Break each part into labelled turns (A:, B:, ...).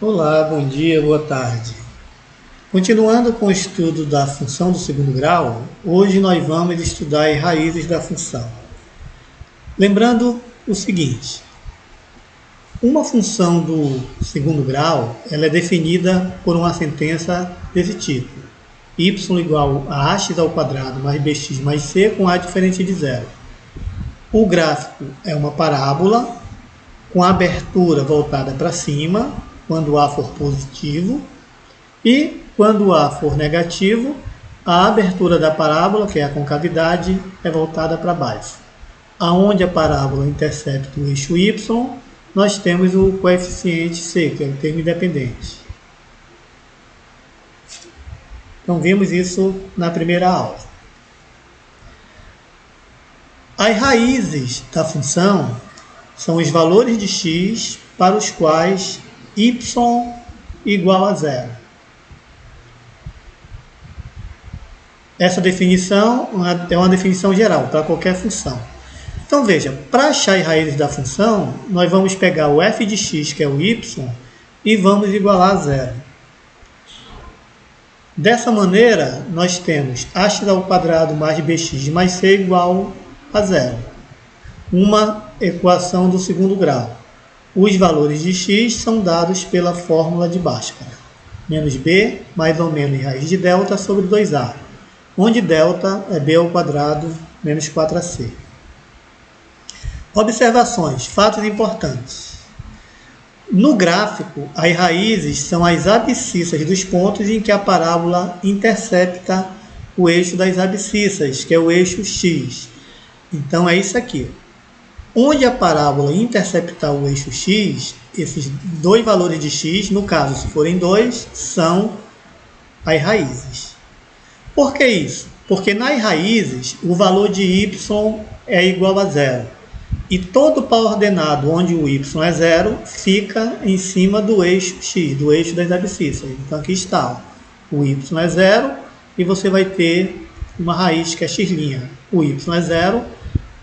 A: Olá, bom dia, boa tarde. Continuando com o estudo da função do segundo grau, hoje nós vamos estudar as raízes da função. Lembrando o seguinte, uma função do segundo grau ela é definida por uma sentença desse tipo: y igual a ax ao quadrado mais bx mais c com a diferente de zero. O gráfico é uma parábola com a abertura voltada para cima, quando A for positivo, e quando A for negativo, a abertura da parábola, que é a concavidade, é voltada para baixo. Aonde a parábola intercepta o eixo y, nós temos o coeficiente c, que é o termo independente. Então vimos isso na primeira aula. As raízes da função são os valores de x para os quais y igual a zero. Essa definição é uma definição geral para qualquer função. Então veja, para achar as raízes da função, nós vamos pegar o f de x, que é o y, e vamos igualar a zero. Dessa maneira, nós temos ax ao quadrado mais bx mais c igual a zero. Uma equação do segundo grau. Os valores de x são dados pela fórmula de Bhaskara. Menos b mais ou menos raiz de delta sobre 2a, onde delta é b ao quadrado menos 4ac. Observações, fatos importantes. No gráfico, as raízes são as abscissas dos pontos em que a parábola intercepta o eixo das abscissas, que é o eixo x. Então é isso aqui. Onde a parábola interceptar o eixo x, esses dois valores de x, no caso, se forem dois, são as raízes. Por que isso? Porque nas raízes, o valor de y é igual a zero. E todo par ordenado onde o y é zero, fica em cima do eixo x, do eixo das abscissas. Então aqui está, o y é zero e você vai ter uma raiz que é x'. O y é zero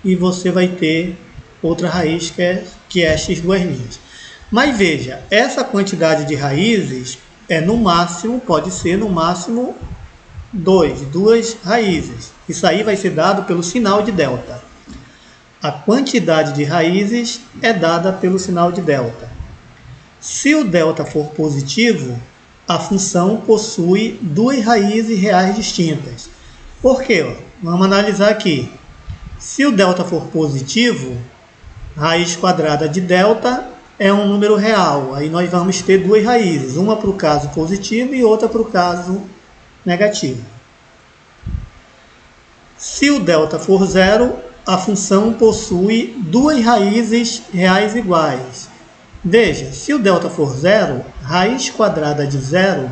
A: e você vai ter outra raiz que é x duas linhas. Mas veja, essa quantidade de raízes é no máximo, pode ser no máximo duas raízes. Isso aí vai ser dado pelo sinal de delta. A quantidade de raízes é dada pelo sinal de delta. Se o delta for positivo, a função possui duas raízes reais distintas. Por quê? Vamos analisar aqui. Se o delta for positivo, raiz quadrada de delta é um número real. Aí nós vamos ter duas raízes, uma para o caso positivo e outra para o caso negativo. Se o delta for zero, a função possui duas raízes reais iguais. Veja, se o delta for zero, raiz quadrada de zero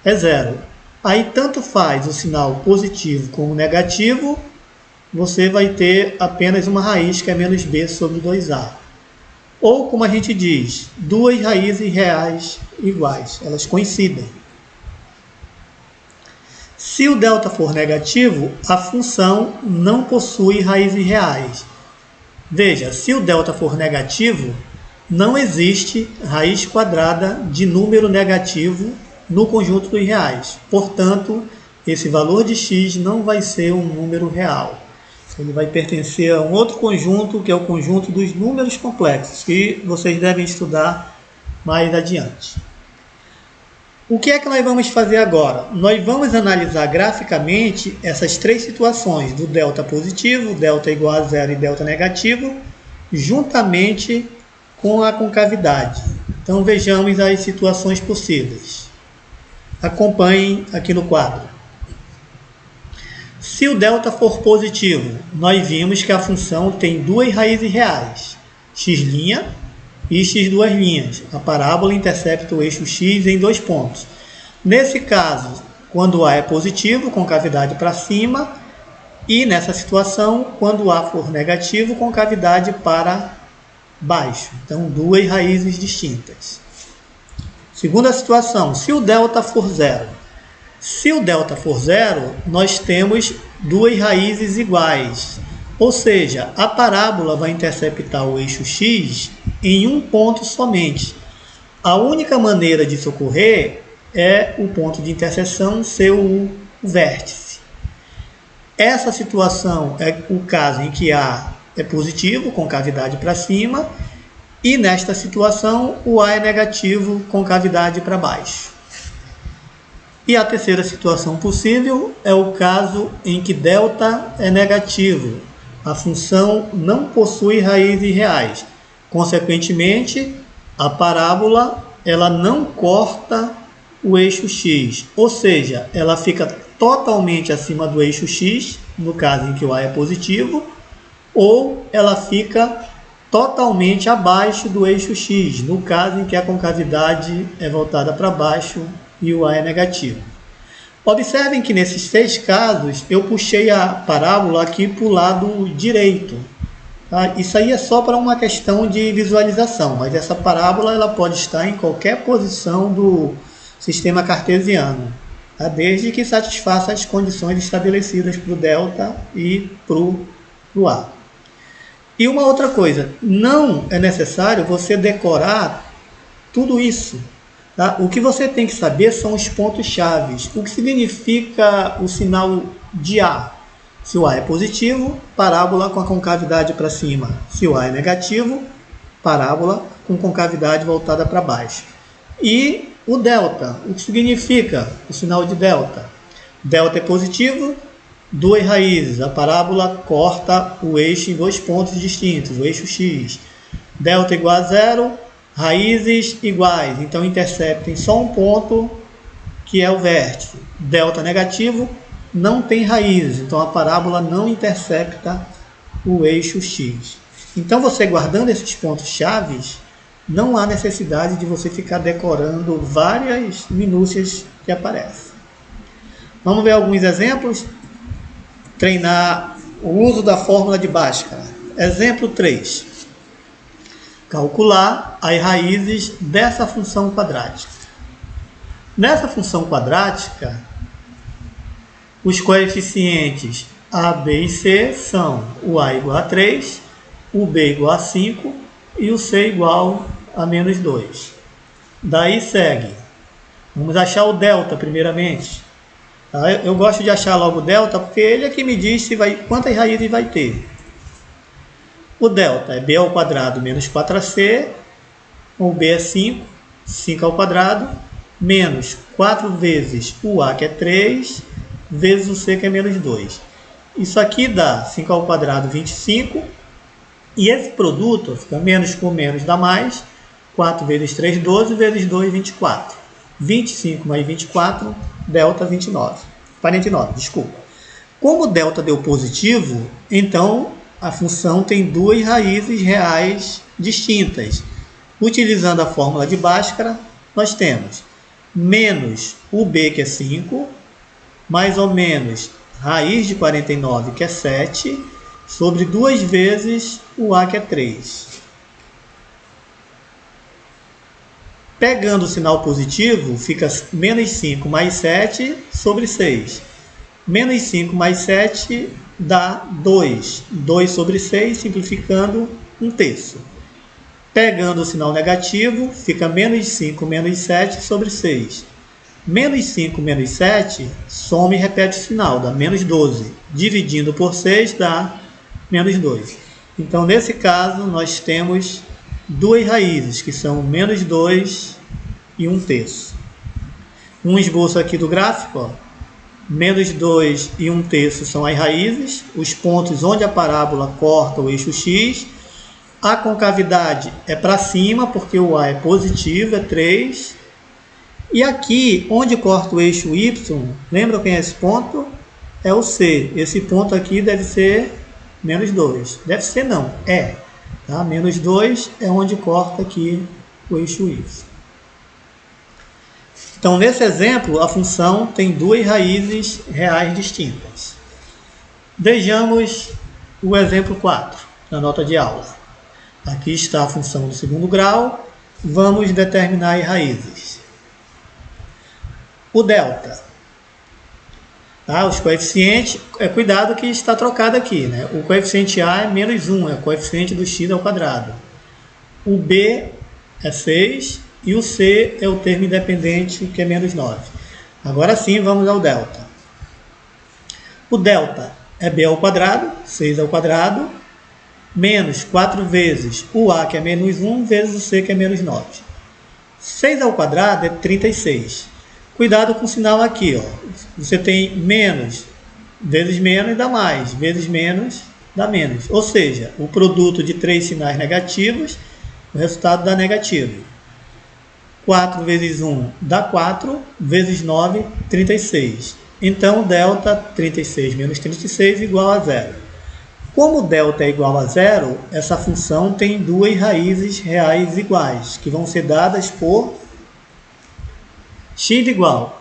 A: é zero. Aí tanto faz o sinal positivo como negativo, você vai ter apenas uma raiz que é menos b sobre 2a. Ou, como a gente diz, duas raízes reais iguais, elas coincidem. Se o delta for negativo, a função não possui raízes reais. Veja, se o delta for negativo, não existe raiz quadrada de número negativo no conjunto dos reais. Portanto, esse valor de x não vai ser um número real. Ele vai pertencer a um outro conjunto, que é o conjunto dos números complexos, que vocês devem estudar mais adiante. O que é que nós vamos fazer agora? Nós vamos analisar graficamente essas três situações, do delta positivo, delta igual a zero e delta negativo, juntamente com a concavidade. Então vejamos as situações possíveis. Acompanhem aqui no quadro. Se o delta for positivo, nós vimos que a função tem duas raízes reais, x' e x duas linhas. A parábola intercepta o eixo x em dois pontos. Nesse caso, quando A é positivo, concavidade para cima, E nessa situação, quando A for negativo, concavidade para baixo. Então, duas raízes distintas. Segunda situação, se o delta for zero. Se o delta for zero, nós temos duas raízes iguais. Ou seja, a parábola vai interceptar o eixo x em um ponto somente. A única maneira disso ocorrer é o ponto de interseção ser o vértice. Essa situação é o caso em que A é positivo, concavidade para cima, e nesta situação o A é negativo, concavidade para baixo. E a terceira situação possível é o caso em que delta é negativo. A função não possui raízes reais. Consequentemente, a parábola ela não corta o eixo x, ou seja, ela fica totalmente acima do eixo x, no caso em que o A é positivo, ou ela fica totalmente abaixo do eixo x, no caso em que a concavidade é voltada para baixo e o A é negativo. Observem que nesses 6 casos eu puxei a parábola aqui para o lado direito. Tá? Isso aí é só para uma questão de visualização, mas essa parábola ela pode estar em qualquer posição do sistema cartesiano, tá? Desde que satisfaça as condições estabelecidas para o delta e para o A. E uma outra coisa, não é necessário você decorar tudo isso. Tá? O que você tem que saber são os pontos-chave. O que significa o sinal de A? Se o A é positivo, parábola com a concavidade para cima. Se o A é negativo, parábola com concavidade voltada para baixo. E o delta, o que significa o sinal de delta? Delta é positivo, duas raízes. A parábola corta o eixo em 2 pontos distintos, o eixo x. Delta igual a zero, raízes iguais, então interceptem só um ponto, que é o vértice. Delta negativo, não tem raízes, então a parábola não intercepta o eixo x. Então, você guardando esses pontos-chave, não há necessidade de você ficar decorando várias minúcias que aparecem. Vamos ver alguns exemplos? Treinar o uso da fórmula de Bhaskara. Exemplo 3. Calcular as raízes dessa função quadrática. Nessa função quadrática, os coeficientes a, b e c são o a igual a 3, o b igual a 5 e o c igual a menos 2. Daí segue. Vamos achar o delta primeiramente. Tá? Eu gosto de achar logo o delta porque ele é que me diz quantas raízes vai ter. O delta é b ao quadrado menos 4ac, o b é 5, 5 ao quadrado, menos 4 vezes o a, que é 3, vezes o c, que é menos 2. Isso aqui dá 5 ao quadrado, 25, e esse produto, fica menos com menos dá mais, 4 vezes 3, 12, vezes 2, 24. 25 mais 24, delta 29. 49, desculpa. Como o delta deu positivo, então a função tem duas raízes reais distintas. Utilizando a fórmula de Bhaskara, nós temos menos o b, que é 5, mais ou menos raiz de 49, que é 7, sobre 2 vezes o a, que é 3. Pegando o sinal positivo, fica menos 5 mais 7 sobre 6. Menos 5 mais 7 dá 2. 2 sobre 6, simplificando 1/3. Pegando o sinal negativo, fica menos 5 menos 7 sobre 6. Menos 5 menos 7, soma e repete o sinal, dá menos 12. Dividindo por 6 dá menos 2. Então, nesse caso, nós temos duas raízes, que são menos 2 e 1/3. Um esboço aqui do gráfico, ó. Menos 2 e 1/3 são as raízes, os pontos onde a parábola corta o eixo x. A concavidade é para cima, porque o a é positivo, é 3. E aqui, onde corta o eixo y, lembra quem é esse ponto? É o c. Esse ponto aqui deve ser menos 2. Deve ser não, é. Tá? Menos 2 é onde corta aqui o eixo y. Então, nesse exemplo, a função tem duas raízes reais distintas. Vejamos o exemplo 4, na nota de aula. Aqui está a função do segundo grau. Vamos determinar as raízes. O delta. Os coeficientes, cuidado que está trocado aqui, né? O coeficiente A é menos 1, é o coeficiente do x ao quadrado. O B é 6 e o C é o termo independente, que é menos 9. Agora sim, vamos ao delta. O delta é B ao quadrado, 6 ao quadrado, menos 4 vezes o A, que é menos 1, vezes o C, que é menos 9. 6 ao quadrado é 36. Cuidado com o sinal aqui, ó. Você tem menos vezes menos dá mais, vezes menos dá menos. Ou seja, o produto de 3 sinais negativos, o resultado dá negativo. 4 vezes 1 dá 4, vezes 9, 36. Então, delta 36 menos 36 igual a 0. Como delta é igual a 0, essa função tem duas raízes reais iguais, que vão ser dadas por x igual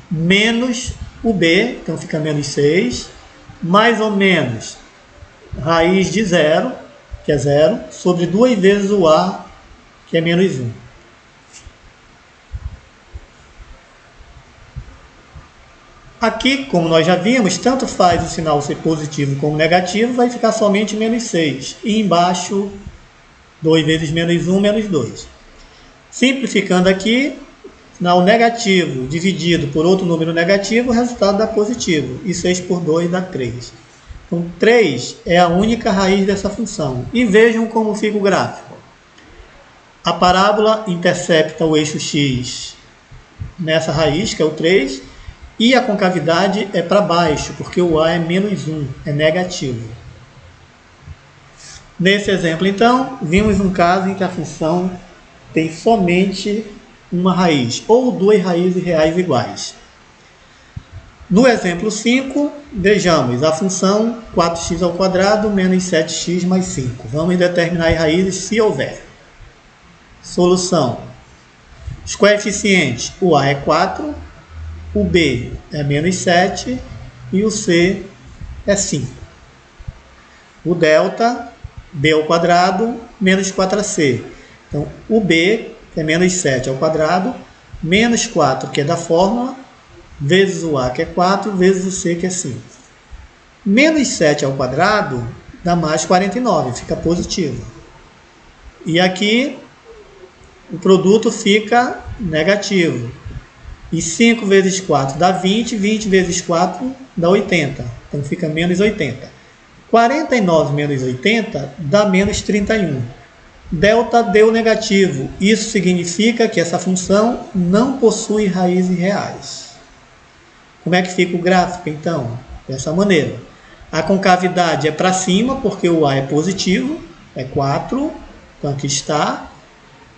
A: menos o b, então fica menos 6, mais ou menos raiz de 0, que é 0, sobre 2 vezes o a, que é menos 1. Aqui, como nós já vimos, tanto faz o sinal ser positivo como negativo, vai ficar somente menos 6. E embaixo, 2 vezes menos 1, menos 2. Simplificando aqui, sinal negativo dividido por outro número negativo, o resultado dá positivo. E 6 por 2 dá 3. Então, 3 é a única raiz dessa função. E vejam como fica o gráfico. A parábola intercepta o eixo x nessa raiz, que é o 3, e a concavidade é para baixo, porque o a é menos 1, é negativo. Nesse exemplo, então, vimos um caso em que a função tem somente uma raiz, ou duas raízes reais iguais. No exemplo 5, vejamos a função 4x ao quadrado menos 7x mais 5. Vamos determinar as raízes se houver. Solução. Os coeficientes, o a é 4, o b é menos 7 e o c é 5. O delta, b ao quadrado, menos 4ac. Então, o b, que é menos 7 ao quadrado, menos 4, que é da fórmula, vezes o a, que é 4, vezes o c, que é 5. Menos 7 ao quadrado dá mais 49, fica positivo. E aqui, o produto fica negativo. E 5 vezes 4 dá 20, 20 vezes 4 dá 80. Então fica menos 80. 49 menos 80 dá menos 31. Delta deu negativo. Isso significa que essa função não possui raízes reais. Como é que fica o gráfico, então? Dessa maneira. A concavidade é para cima, porque o a é positivo, é 4. Então aqui está.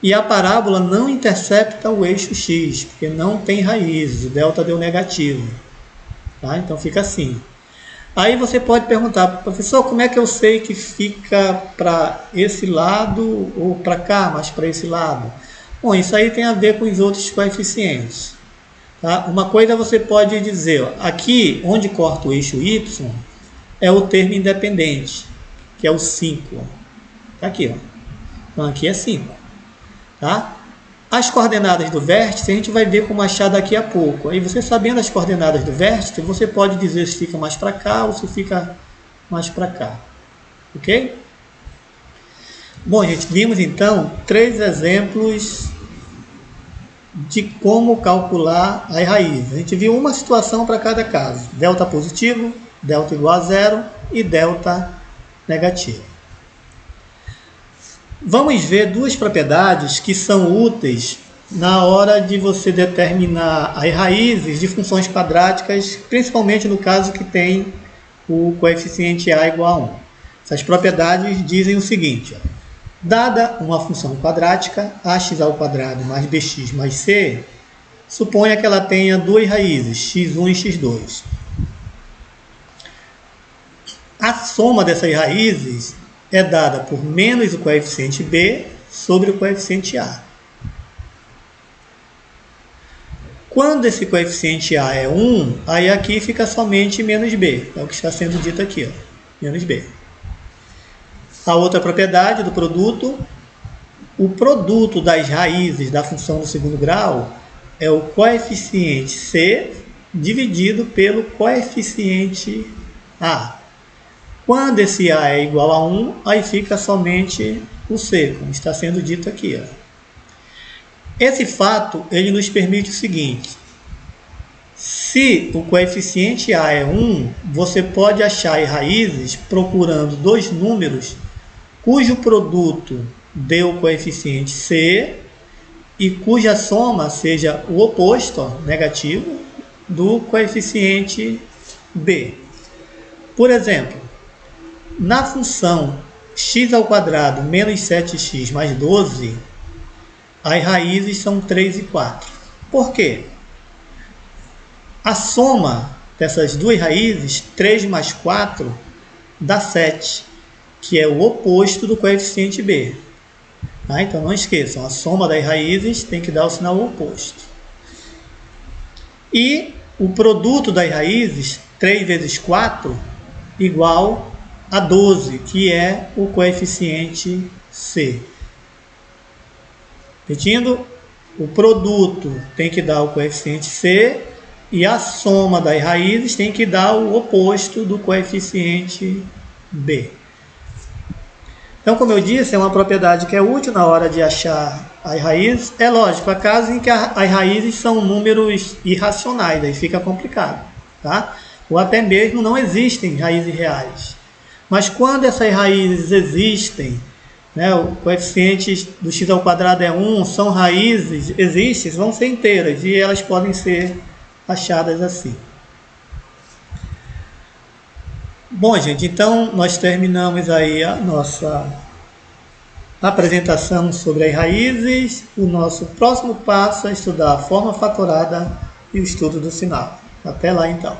A: E a parábola não intercepta o eixo x, porque não tem raízes, o delta deu negativo. Tá? Então fica assim. Aí você pode perguntar, professor, como é que eu sei que fica para esse lado ou para cá, mas para esse lado? Bom, isso aí tem a ver com os outros coeficientes. Tá? Uma coisa você pode dizer, ó, aqui onde corta o eixo y é o termo independente, que é o 5. Tá aqui, ó. Então aqui é 5. Tá? As coordenadas do vértice a gente vai ver como achar daqui a pouco. Aí você sabendo as coordenadas do vértice, você pode dizer se fica mais para cá ou se fica mais para cá. Ok? Bom, gente, vimos então 3 exemplos de como calcular as raízes. A gente viu uma situação para cada caso. Delta positivo, delta igual a 0 e delta negativo. Vamos ver duas propriedades que são úteis na hora de você determinar as raízes de funções quadráticas, principalmente no caso que tem o coeficiente a igual a 1. Essas propriedades dizem o seguinte, ó, dada uma função quadrática, ax ao quadrado mais bx mais c, suponha que ela tenha duas raízes, x1 e x2. A soma dessas raízes é dada por menos o coeficiente b sobre o coeficiente a. Quando esse coeficiente A é 1, aí aqui fica somente menos B. É o que está sendo dito aqui, ó, menos B. A outra propriedade do produto, o produto das raízes da função do segundo grau é o coeficiente C dividido pelo coeficiente A. Quando esse A é igual a 1, aí fica somente o C, como está sendo dito aqui, ó. Esse fato ele nos permite o seguinte: se o coeficiente A é 1, você pode achar raízes procurando dois números cujo produto dê o coeficiente C e cuja soma seja o oposto, ó, negativo, do coeficiente B. Por exemplo, na função x² menos 7x mais 12, as raízes são 3 e 4. Por quê? A soma dessas duas raízes, 3 mais 4, dá 7, que é o oposto do coeficiente B. Então não esqueçam, a soma das raízes tem que dar o sinal oposto. E o produto das raízes, 3 vezes 4, igual a 12, que é o coeficiente C. Repetindo, o produto tem que dar o coeficiente C e a soma das raízes tem que dar o oposto do coeficiente B. Então, como eu disse, é uma propriedade que é útil na hora de achar as raízes. É lógico, há casos em que as raízes são números irracionais, aí fica complicado, tá? Ou até mesmo não existem raízes reais. Mas quando essas raízes existem, né, o coeficiente do x² é 1, são raízes, existem, vão ser inteiras e elas podem ser achadas assim. Bom, gente, então nós terminamos aí a nossa apresentação sobre as raízes. O nosso próximo passo é estudar a forma fatorada e o estudo do sinal. Até lá, então.